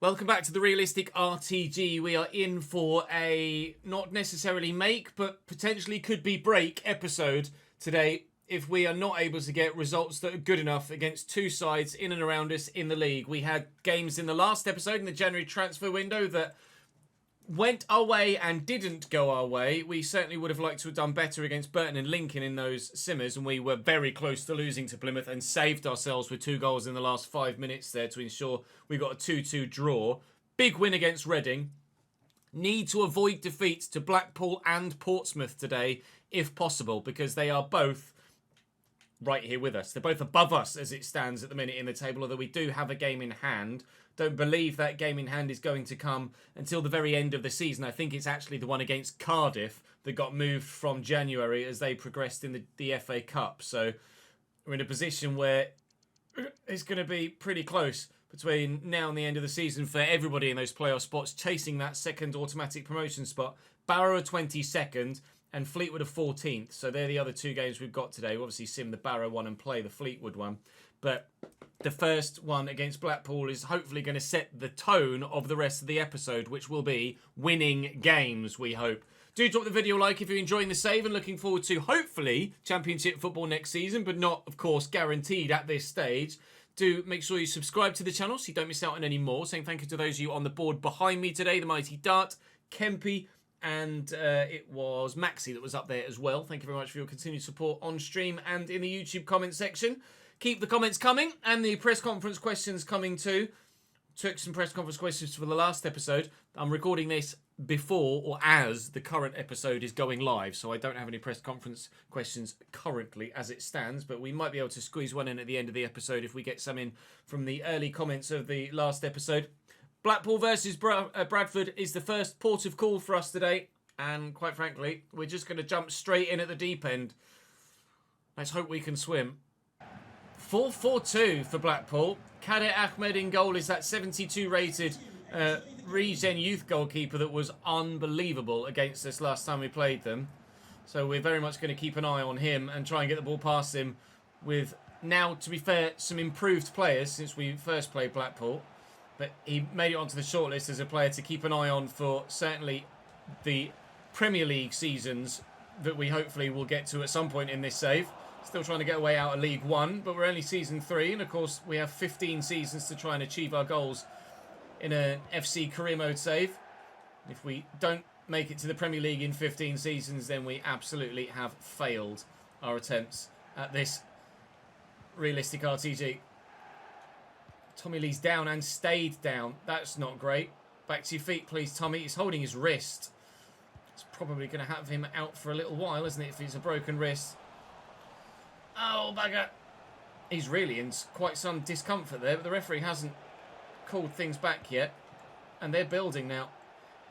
Welcome back to the Realistic RTG. We are in for a not necessarily make, but potentially could be break episode today if we are not able to get results that are good enough against two sides in and around us in the league. We had games in the last episode in the January transfer window that went our way and didn't go our way. We certainly would have liked to have done better against Burton and Lincoln in those simmers, and we were very close to losing to Plymouth and saved ourselves with 2 goals in the last 5 minutes there to ensure we got a 2-2 draw. Big win against Reading. Need to avoid defeats to Blackpool and Portsmouth today, if possible, because they are both right here with us. They're both above us as it stands at the minute in the table, although we do have a game in hand. Don't believe that game in hand is going to come until the very end of the season. I think it's actually the one against Cardiff that got moved from January as they progressed in the FA Cup. So we're in a position where it's going to be pretty close between now and the end of the season for everybody in those playoff spots, chasing that second automatic promotion spot. Barrow are 22nd and Fleetwood are 14th. So they're the other 2 games we've got today. We'll obviously sim the Barrow one and play the Fleetwood one. But the first one against Blackpool is hopefully going to set the tone of the rest of the episode, which will be winning games, we hope. Do drop the video a like if you're enjoying the save and looking forward to, hopefully, Championship football next season, but not, of course, guaranteed at this stage. Do make sure you subscribe to the channel so you don't miss out on any more. Saying thank you to those of you on the board behind me today, the mighty Dart, Kempy, and it was Maxi that was up there as well. Thank you very much for your continued support on stream and in the YouTube comment section. Keep the comments coming and the press conference questions coming too. Took some press conference questions for the last episode. I'm recording this before or as the current episode is going live, so I don't have any press conference questions currently as it stands, but we might be able to squeeze one in at the end of the episode if we get some in from the early comments of the last episode. Blackpool versus Bradford is the first port of call for us today, and quite frankly, we're just going to jump straight in at the deep end. Let's hope we can swim. 4-4-2 for Blackpool. Kader Ahmed in goal is that 72 rated Regen youth goalkeeper that was unbelievable against us last time we played them. So we're very much going to keep an eye on him and try and get the ball past him with now, to be fair, some improved players since we first played Blackpool. But he made it onto the shortlist as a player to keep an eye on for certainly the Premier League seasons that we hopefully will get to at some point in this save. Still trying to get away out of League One, but we're only Season 3, and of course we have 15 seasons to try and achieve our goals in an FC Career Mode save. If we don't make it to the Premier League in 15 seasons, then we absolutely have failed our attempts at this realistic RTG. Tommy Lee's down and stayed down. That's not great. Back to your feet, please, Tommy. He's holding his wrist. It's probably going to have him out for a little while, isn't it, if it's a broken wrist. Oh, bugger. He's really in quite some discomfort there, but the referee hasn't called things back yet. And they're building now.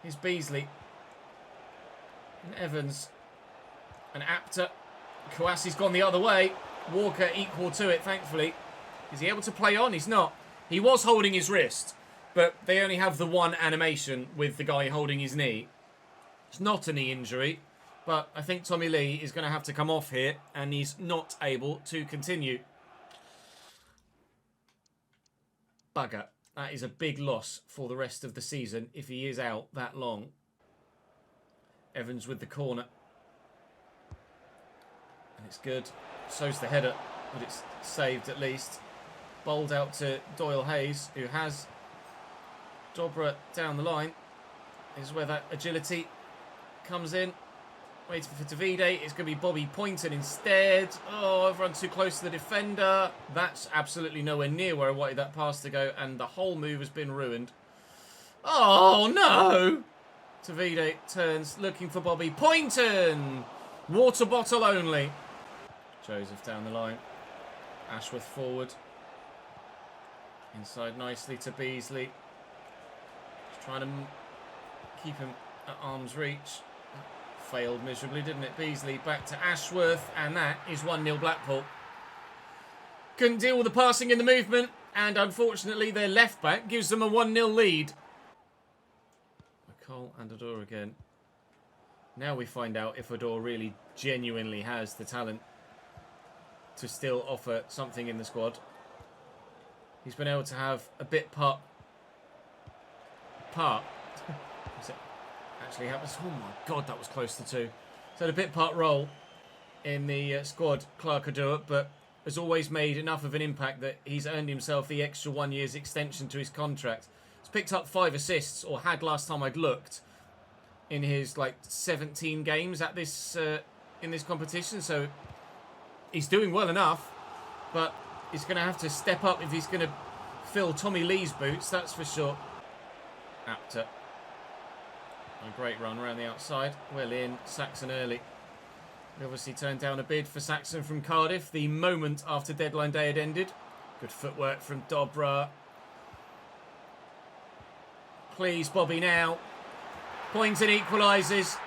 Here's Beasley. And Evans. And Apter. Kouassi's gone the other way. Walker equal to it, thankfully. Is he able to play on? He's not. He was holding his wrist, but they only have the one animation with the guy holding his knee. It's not a knee injury. But I think Tommy Lee is going to have to come off here, and he's not able to continue. Bugger. That is a big loss for the rest of the season if he is out that long. Evans with the corner. And it's good. So's the header, but it's saved at least. Bowled out to Doyle Hayes, who has Dobra down the line. This is where that agility comes in. Waiting for Davide. It's going to be Bobby Poynton instead. Oh, I've run too close to the defender. That's absolutely nowhere near where I wanted that pass to go, and the whole move has been ruined. Oh, no! Davide turns, looking for Bobby Poynton. Water bottle only. Joseph down the line. Ashworth forward. Inside nicely to Beasley. Just trying to keep him at arm's reach. Failed miserably, didn't it? Beasley back to Ashworth, and that is 1-0 Blackpool. Couldn't deal with the passing in the movement, and unfortunately their left back gives them a 1-0 lead. McCall and Adore again. Now we find out if Adore really genuinely has the talent to still offer something in the squad. He's been able to have a bit putt part. It actually happens. Oh my God, that was close to 2. So the bit part role in the squad, Clark Adua, but has always made enough of an impact that he's earned himself the extra 1 year's extension to his contract. He's picked up 5 assists, or had last time I'd looked, in his 17 games at this in this competition. So he's doing well enough, but he's going to have to step up if he's going to fill Tommy Lee's boots, that's for sure. Apter. A great run around the outside. Well in. Saxon early. We obviously turned down a bid for Saxon from Cardiff the moment after deadline day had ended. Good footwork from Dobra. Please, Bobby, now. Points and equalises.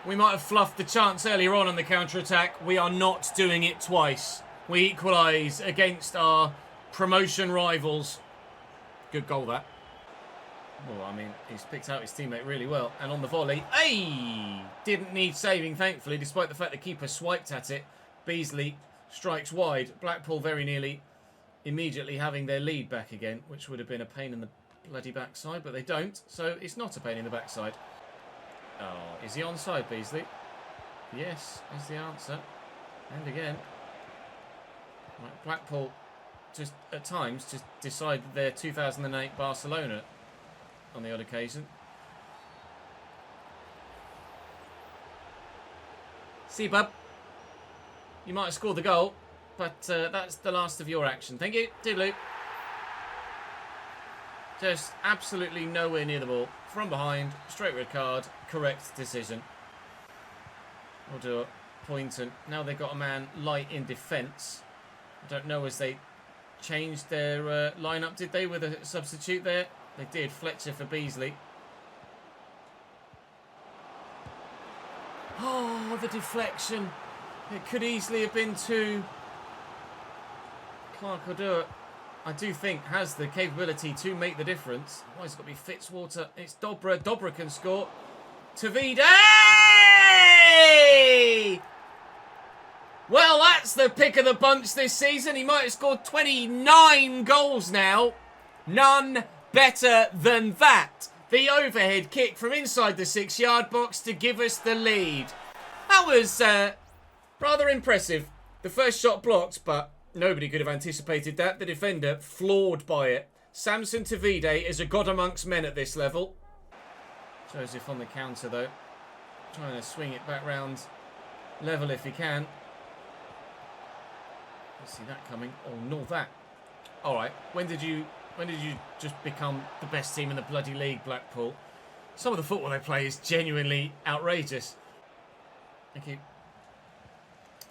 We might have fluffed the chance earlier on the counter-attack. We are not doing it twice. We equalise against our promotion rivals. Good goal, that. Well, I mean, he's picked out his teammate really well. And on the volley, hey! Didn't need saving, thankfully, despite the fact the keeper swiped at it. Beasley strikes wide. Blackpool very nearly immediately having their lead back again, which would have been a pain in the bloody backside, but they don't. So it's not a pain in the backside. Oh, is he onside, Beasley? Yes, is the answer. And again. Right, Blackpool just, at times, just decide that they're 2008 Barcelona on the odd occasion. See, bub. You might have scored the goal, but that's the last of your action. Thank you. Toodaloo. Just absolutely nowhere near the ball. From behind, straight red card, correct decision. We'll do it. Poynton. Now they've got a man light in defence. I don't know as they changed their lineup, did they, with a substitute there? They did. Fletcher for Beasley. Oh, the deflection. It could easily have been to Clark Adua. I do think has the capability to make the difference. Why has it got to be Fitzwater? It's Dobra. Dobra can score. Tavide! Well, that's the pick of the bunch this season. He might have scored 29 goals now. None better than that. The overhead kick from inside the 6-yard box to give us the lead. That was rather impressive. The first shot blocked, but nobody could have anticipated that. The defender floored by it. Samson Tavide is a god amongst men at this level. Joseph on the counter, though. Trying to swing it back round level if he can. Let's see that coming. Oh, nor that. All right. When did you just become the best team in the bloody league, Blackpool? Some of the football they play is genuinely outrageous. Thank you.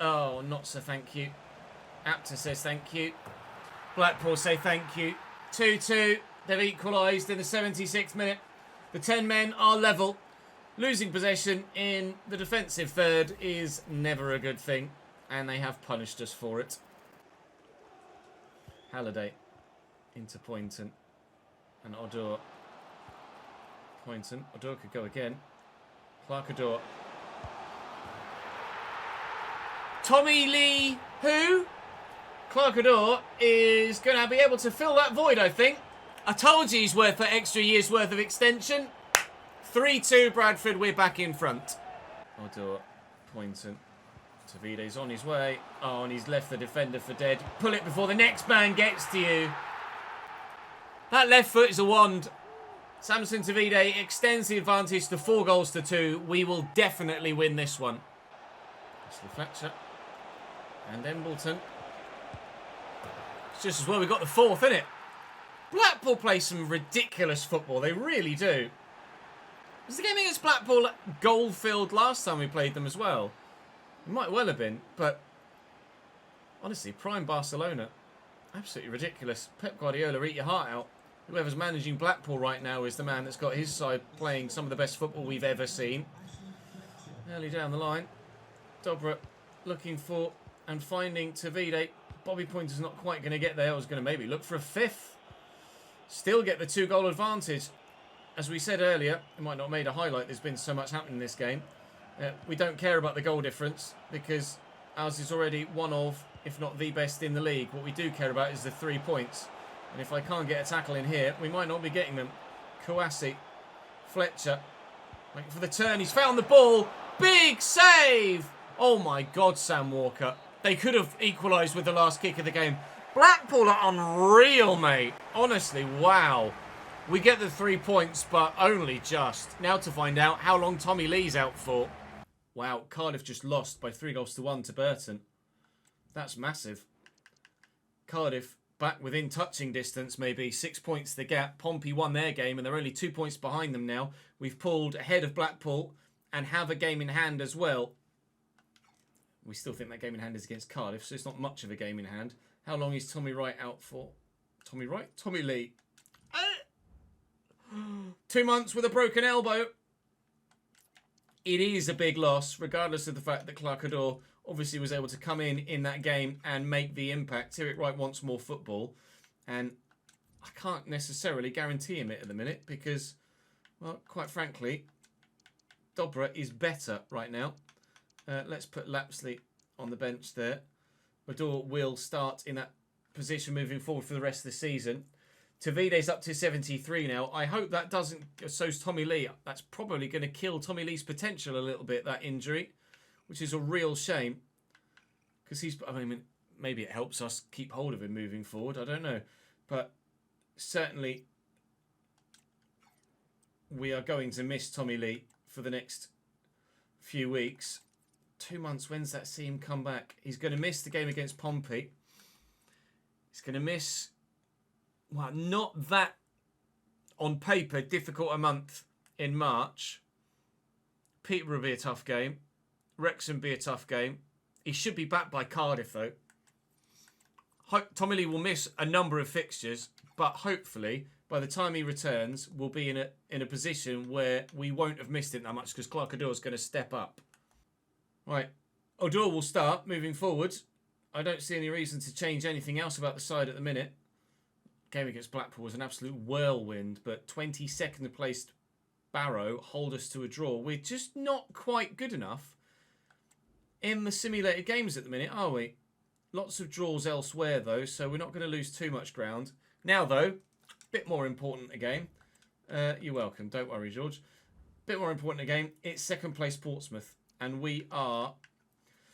Oh, not so thank you. Apter says thank you. Blackpool say thank you. 2-2. They've equalised in the 76th minute. The 10 men are level. Losing possession in the defensive third is never a good thing, and they have punished us for it. Halliday into Poynton and Odor. Poynton. Odor could go again. Clark Odor. Tommy Lee, who? Clark Odor is going to be able to fill that void, I think. I told you he's worth an extra year's worth of extension. 3-2 Bradford, we're back in front. Odor, Poynton. Tavide's on his way. Oh, and he's left the defender for dead. Pull it before the next man gets to you. That left foot is a wand. Samson Tavide extends the advantage to 4-2. We will definitely win this one. Ashley Fletcher. And Embleton. It's just as well we got the 4th, isn't it? Blackpool play some ridiculous football. They really do. Was the game against Blackpool goal-filled last time we played them as well? It might well have been, but honestly, prime Barcelona. Absolutely ridiculous. Pep Guardiola, eat your heart out. Whoever's managing Blackpool right now is the man that's got his side playing some of the best football we've ever seen. Early down the line. Dobra looking for and finding Tavide. Bobby Poynter's not quite going to get there. I was going to maybe look for a 5th. Still get the 2-goal advantage. As we said earlier, it might not have made a highlight. There's been so much happening in this game. We don't care about the goal difference because ours is already one of, if not the best in the league. What we do care about is the 3 points. And if I can't get a tackle in here, we might not be getting them. Kouassi. Fletcher. Waiting for the turn. He's found the ball. Big save! Oh my God, Sam Walker. They could have equalised with the last kick of the game. Blackpool are unreal, mate. Honestly, wow. We get the 3 points, but only just. Now to find out how long Tommy Lee's out for. Wow, Cardiff just lost by 3-1 to Burton. That's massive. Cardiff back within touching distance, maybe. 6 points the gap. Pompey won their game, and they're only 2 points behind them now. We've pulled ahead of Blackpool and have a game in hand as well. We still think that game in hand is against Cardiff, so it's not much of a game in hand. How long is Tommy Wright out for? Tommy Wright? Tommy Lee. 2 months with a broken elbow. It is a big loss, regardless of the fact that Clark-Ador obviously was able to come in that game and make the impact. Eric Wright wants more football, and I can't necessarily guarantee him it at the minute because, well, quite frankly, Dobra is better right now. Let's put Lapsley on the bench there. Ador will start in that position moving forward for the rest of the season. Tavide's up to 73 now. I hope that doesn't... So's Tommy Lee. That's probably going to kill Tommy Lee's potential a little bit, that injury, which is a real shame. Because he's... I mean, maybe it helps us keep hold of him moving forward. I don't know. But certainly we are going to miss Tommy Lee for the next few weeks. 2 months, when's that see him come back? He's going to miss the game against Pompey. He's going to miss... Well, not that, on paper, difficult a month in March. Peterborough will be a tough game. Wrexham will be a tough game. He should be back by Cardiff, though. Tommy Lee will miss a number of fixtures, but hopefully, by the time he returns, we'll be in a position where we won't have missed it that much because Clark-Ador is going to step up. Right, Odor will start moving forward. I don't see any reason to change anything else about the side at the minute. Game against Blackpool was an absolute whirlwind, but 22nd placed Barrow hold us to a draw. We're just not quite good enough in the simulated games at the minute, are we? Lots of draws elsewhere, though, so we're not going to lose too much ground. Now, though, a bit more important a game. You're welcome. Don't worry, George. Bit more important a game. It's second place Portsmouth, and we are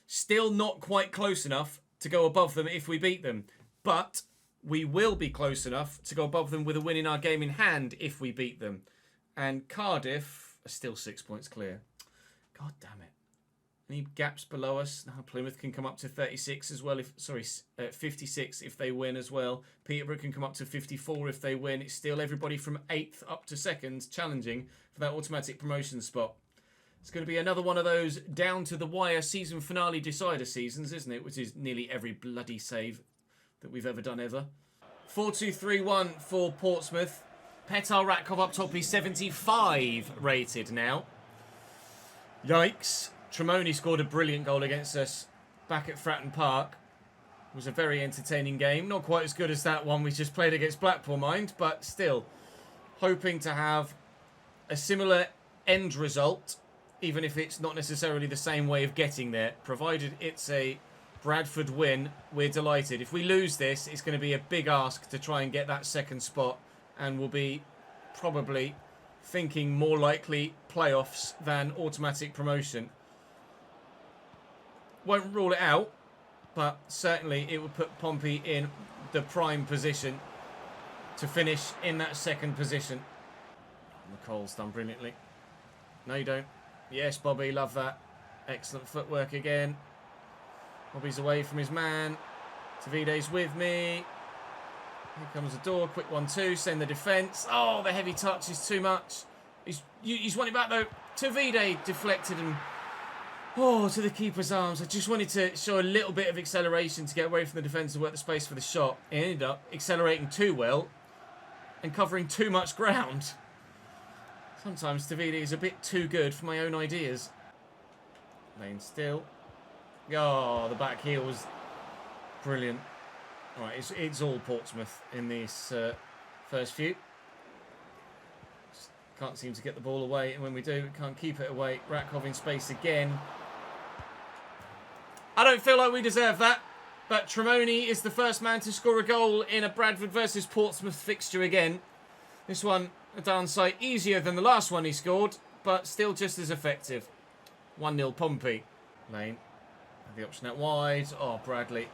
still not quite close enough to go above them if we beat them. But we will be close enough to go above them with a win in our game in hand if we beat them. And Cardiff are still 6 points clear. God damn it. Any gaps below us? No, Plymouth can come up to 36 as well. 56 if they win as well. Peterborough can come up to 54 if they win. It's still everybody from 8th up to 2nd challenging for that automatic promotion spot. It's going to be another one of those down to the wire season finale decider seasons, isn't it? Which is nearly every bloody save that we've ever done ever. 4-2-3-1 for Portsmouth. Petar Ratkov up top. He's 75 rated now. Yikes. Tremoni scored a brilliant goal against us back at Fratton Park. It was a very entertaining game. Not quite as good as that one we just played against Blackpool, mind, but still hoping to have a similar end result, even if it's not necessarily the same way of getting there. Provided it's a Bradford win, we're delighted. If we lose this, it's going to be a big ask to try and get that second spot, and we'll be probably thinking more likely playoffs than automatic promotion. Won't rule it out, but certainly it will put Pompey in the prime position to finish in that second position. McCall's done brilliantly. No, you don't. Yes, Bobby, love that. Excellent footwork again. Bobby's away from his man. Tavide's with me. Here comes the door. Quick 1-2. Send the defence. Oh, the heavy touch is too much. He's won it back, though. Tavide deflected and... Oh, to the keeper's arms. I just wanted to show a little bit of acceleration to get away from the defence and work the space for the shot. He ended up accelerating too well and covering too much ground. Sometimes Tavide is a bit too good for my own ideas. Lane still. Oh, the back heel was brilliant. All right, it's all Portsmouth in this first few. Just can't seem to get the ball away, and when we do, we can't keep it away. Ratkov in space again. I don't feel like we deserve that, but Tremoni is the first man to score a goal in a Bradford versus Portsmouth fixture again. This one A downside easier than the last one he scored, but still just as effective. 1-0 Pompey. Lane. The option out wide. Oh, Bradley.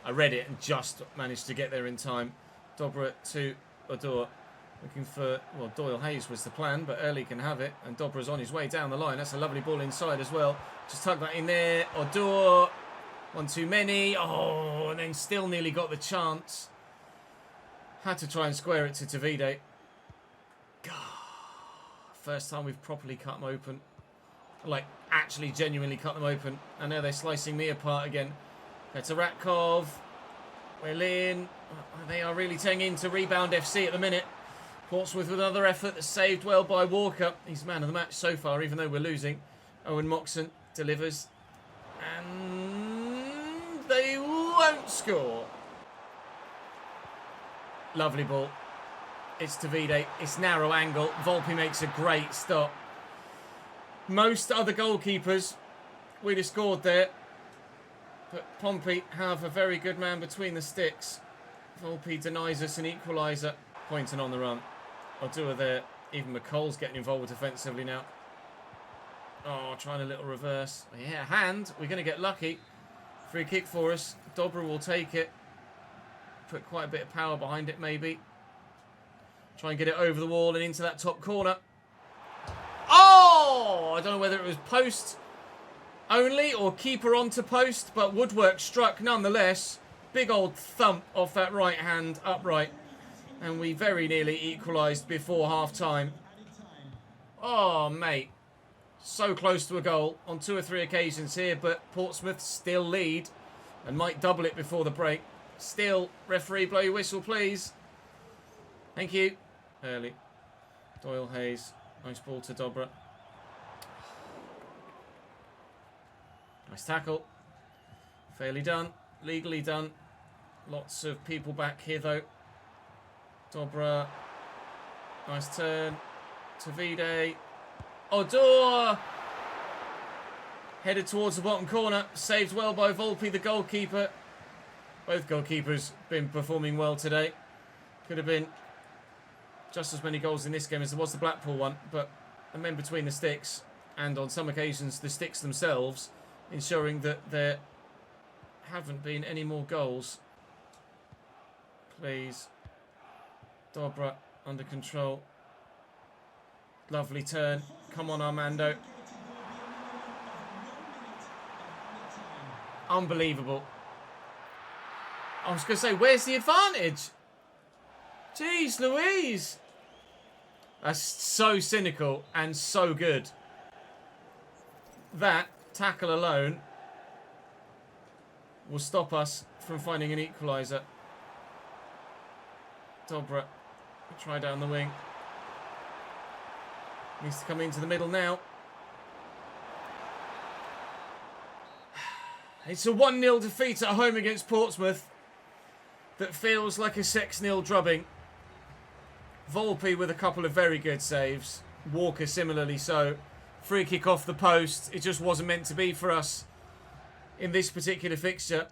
I read it and just managed to get there in time. Dobra to Odor. Looking for, well, Doyle Hayes was the plan, but Early can have it. And Dobra's on his way down the line. That's a lovely ball inside as well. Just tuck that in there. Odor. One too many. Oh, and then still nearly got the chance. Had to try and square it to Tavide. First time we've properly cut them open. Like, actually genuinely cut them open. I know they're slicing me apart again. Petaratkov. Well in. They are really turning into rebound FC at the minute. Portsmouth with another effort that's saved well by Walker. He's man of the match so far, even though we're losing. Owen Moxon delivers. And they won't score. Lovely ball. It's Tavide. It's narrow angle. Volpe makes a great stop. Most other goalkeepers would have scored there. But Pompey have a very good man between the sticks. Volpe denies us an equaliser. Pointing on the run. Odua there. Even McColl's getting involved defensively now. Oh, trying a little reverse. Yeah, hand. We're going to get lucky. Free kick for us. Dobra will take it. Put quite a bit of power behind it, maybe. Try and get it over the wall and into that top corner. Oh! I don't know whether it was post only or keeper onto post, but Woodwork struck nonetheless. Big old thump off that right hand upright. And we very nearly equalised before half-time. Oh, mate. So close to a goal on 2 or 3 occasions here, but Portsmouth still lead and might double it before the break. Still, referee, blow your whistle, please. Thank you. Early. Doyle Hayes. Nice ball to Dobra. Nice tackle. Fairly done. Legally done. Lots of people back here, though. Dobra. Nice turn. Tavide. Odor! Headed towards the bottom corner. Saved well by Volpe, the goalkeeper. Both goalkeepers been performing well today. Could have been just as many goals in this game as there was the Blackpool one, but the men between the sticks, and on some occasions the sticks themselves, ensuring that there haven't been any more goals. Please. Dobra under control. Lovely turn. Come on, Armando. Unbelievable. I was going to say, where's the advantage? Jeez Louise. That's so cynical and so good. That tackle alone will stop us from finding an equaliser. Dobra, try down the wing. Needs to come into the middle now. It's a 1-0 defeat at home against Portsmouth that feels like a 6-0 drubbing. Volpe with a couple of very good saves. Walker similarly so. Free kick off the post. It just wasn't meant to be for us in this particular fixture.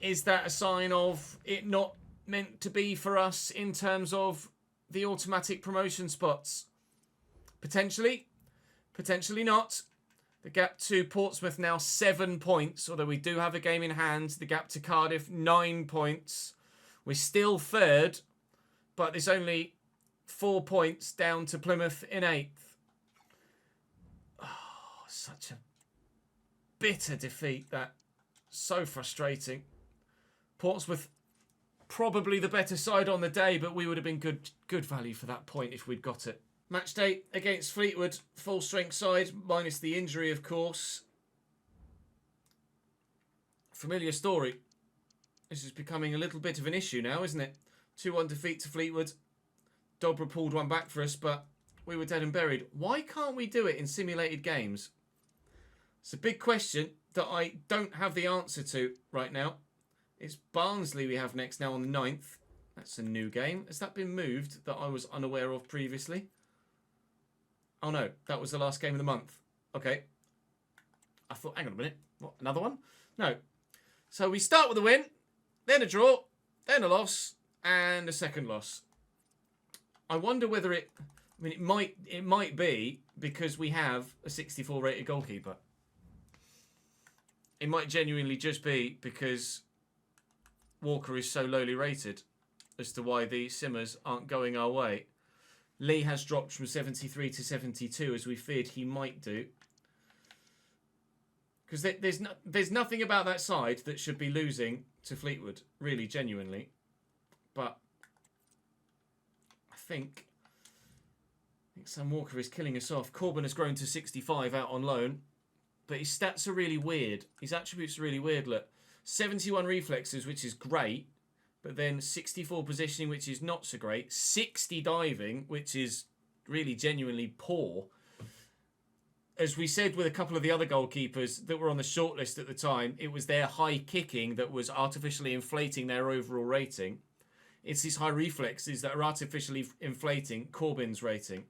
Is that a sign of it not meant to be for us in terms of the automatic promotion spots? Potentially. Potentially not. The gap to Portsmouth now 7 points, although we do have a game in hand. The gap to Cardiff 9 points. We're still third, but there's only 4 points down to Plymouth in 8th. Oh, such a bitter defeat, that. So frustrating. Portsmouth probably the better side on the day, but we would have been good value for that point if we'd got it. Match day against Fleetwood, full strength side, minus the injury, of course. Familiar story. This is becoming a little bit of an issue now, isn't it? 2-1 defeat to Fleetwood. Dobra pulled one back for us, but we were dead and buried. Why can't we do it in simulated games? It's a big question that I don't have the answer to right now. It's Barnsley we have next now on the 9th. That's a new game. Has that been moved that I was unaware of previously? Oh no, that was the last game of the month. Okay. I thought, hang on a minute. What, another one? No. So we start with a win, then a draw, then a loss, and a second loss. I wonder whether it... I mean, it might be because we have a 64 rated goalkeeper. It might genuinely just be because Walker is so lowly rated as to why the simmers aren't going our way. Lee has dropped from 73 to 72 as we feared he might do. Because there's nothing about that side that should be losing to Fleetwood, really, genuinely. But I think Sam Walker is killing us off. Corbin has grown to 65 out on loan. But his stats are really weird. His attributes are really weird. Look, 71 reflexes, which is great. But then 64 positioning, which is not so great. 60 diving, which is really genuinely poor. As we said with a couple of the other goalkeepers that were on the shortlist at the time, it was their high kicking that was artificially inflating their overall rating. It's these high reflexes that are artificially inflating Corbin's rating.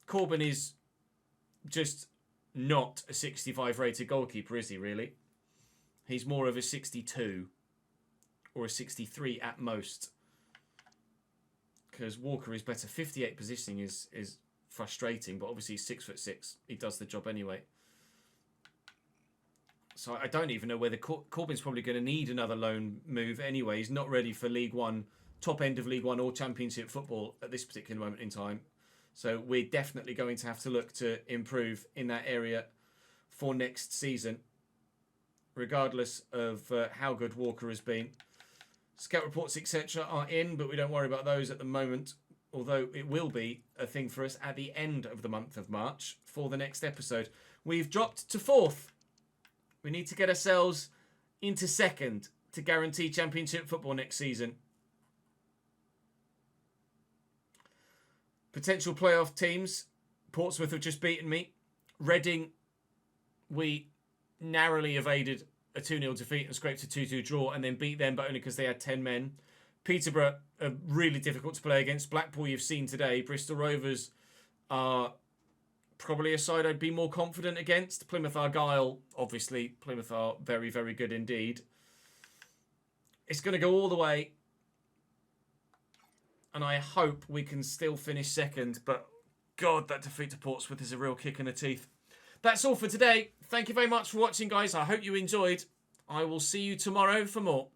Corbin is just not a 65 rated goalkeeper, is he really? He's more of a 62 or a 63 at most. Because Walker is better. 58 positioning is frustrating, but obviously he's 6'6". He does the job anyway. So I don't even know whether Corbin's probably going to need another loan move anyway. He's not ready for League One, top end of League One or Championship football at this particular moment in time. So we're definitely going to have to look to improve in that area for next season, regardless of how good Walker has been. Scout reports, etc. are in, but we don't worry about those at the moment, although it will be a thing for us at the end of the month of March for the next episode. We've dropped to 4th. We need to get ourselves into 2nd to guarantee Championship football next season. Potential playoff teams. Portsmouth have just beaten me. Reading, we narrowly evaded a 2-0 defeat and scraped a 2-2 draw and then beat them, but only because they had 10 men. Peterborough are really difficult to play against. Blackpool you've seen today. Bristol Rovers are probably a side I'd be more confident against. Plymouth Argyle, obviously. Plymouth are very, very good indeed. It's going to go all the way. And I hope we can still finish 2nd. But God, that defeat to Portsmouth is a real kick in the teeth. That's all for today. Thank you very much for watching, guys. I hope you enjoyed. I will see you tomorrow for more.